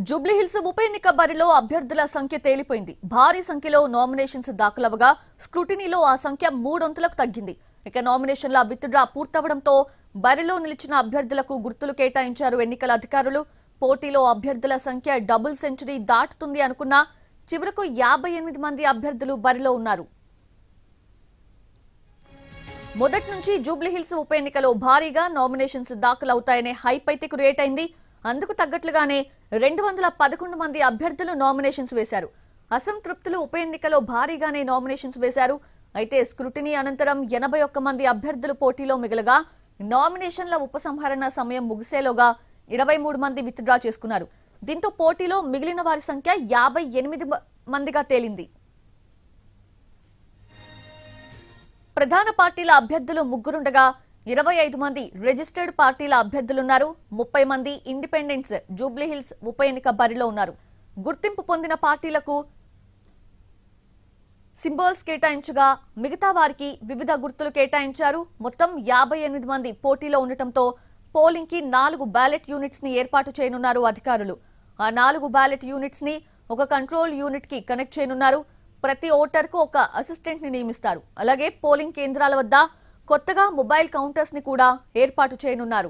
జూబ్లీహిల్స్ ఉప ఎన్నిక బరిలో అభ్యర్థుల సంఖ్య తేలిపోయింది. భారీ సంఖ్యలో నామినేషన్స్ దాఖలవగా స్క్రూటినీలో ఆ సంఖ్య 3 తగ్గింది. ఇక నామినేషన్ల విత్డ్రా పూర్తవడంతో బరిలో నిలిచిన అభ్యర్థులకు గుర్తులు కేటాయించారు ఎన్నికల అధికారులు. పోటీలో అభ్యర్థుల సంఖ్య డబుల్ సెంచరీ దాటుతుంది అనుకున్నా చివరకు 58 మంది అభ్యర్థులు బరిలో ఉన్నారు. మొదటి నుంచి జూబ్లీహిల్స్ ఉప ఎన్నికలో భారీగా నామినేషన్స్ దాఖలవుతాయనే హైప్ అయితే క్రియేట్ అయింది. అందుకు తగ్గట్లుగానే 211 మంది అభ్యర్థులు నామినేషన్స్ వేశారు. అసంతృప్తులు ఉప ఎన్నికలో భారీగానే నామినేషన్స్ వేశారు. అయితే స్క్రూటినీ అనంతరం 81 మంది అభ్యర్థులు పోటీలో మిగలగా నామినేషన్ల ఉపసంహరణ సమయం ముగిసేలోగా 23 మంది విత్డ్రా చేసుకున్నారు. దీంతో పోటీలో మిగిలిన వారి సంఖ్య 58 మందిగా తేలింది. ప్రధాన పార్టీల అభ్యర్థులు ముగ్గురుండగా 25 మంది రిజిస్టర్డ్ పార్టీల అభ్యర్థులున్నారు. 30 మంది ఇండిపెండెంట్స్ జూబ్లీహిల్స్ ఉప ఎన్నిక బరిలో ఉన్నారు. గుర్తింపు పొందిన పార్టీలకు సింబల్స్ కేటాయించగా మిగతా వారికి వివిధ గుర్తులు కేటాయించారు. మొత్తం 58 మంది పోటీలో ఉండటంతో పోలింగ్ కి 4 బ్యాలెట్ యూనిట్స్ ని ఏర్పాటు చేయనున్నారు అధికారులు. ఆ 4 బ్యాలెట్ యూనిట్స్ ని ఒక కంట్రోల్ యూనిట్ కి కనెక్ట్ చేయనున్నారు. ప్రతి ఓటర్ కు ఒక అసిస్టెంట్ ని నియమిస్తారు. అలాగే పోలింగ్ కేంద్రాల వద్ద కొత్తగా మొబైల్ కౌంటర్స్ ని కూడా ఏర్పాటు చేయనున్నారు.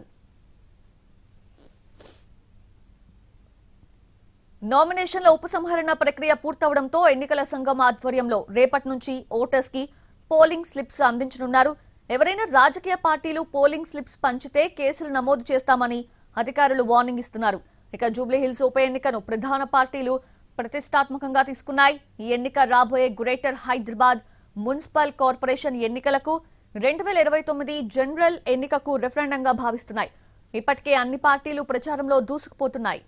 నామినేషన్ల ఉపసంహరణ ప్రక్రియ పూర్తవడంతో ఎన్నికల సంఘం ఆధ్వర్యంలో రేపటి నుంచి ఓటర్స్ కి పోలింగ్ స్లిప్స్ అందించనున్నారు. ఎవరైనా రాజకీయ పార్టీలు పోలింగ్ స్లిప్స్ పంచితే కేసులు నమోదు చేస్తామని అధికారులు వార్నింగ్ ఇస్తున్నారు. ఇక జూబ్లీహిల్స్ ఉప ఎన్నికను ప్రధాన పార్టీలు ప్రతిష్టాత్మకంగా తీసుకున్నాయి. ఈ ఎన్నిక రాబోయే గ్రేటర్ హైదరాబాద్ మున్సిపల్ కార్పొరేషన్ ఎన్నికలకు 2029 జనరల్ ఎన్నికకు రెఫరెండంగా భావిస్తున్నాయి. ఇప్పటికే అన్ని పార్టీలు ప్రచారంలో దూసుకుపోతున్నాయి.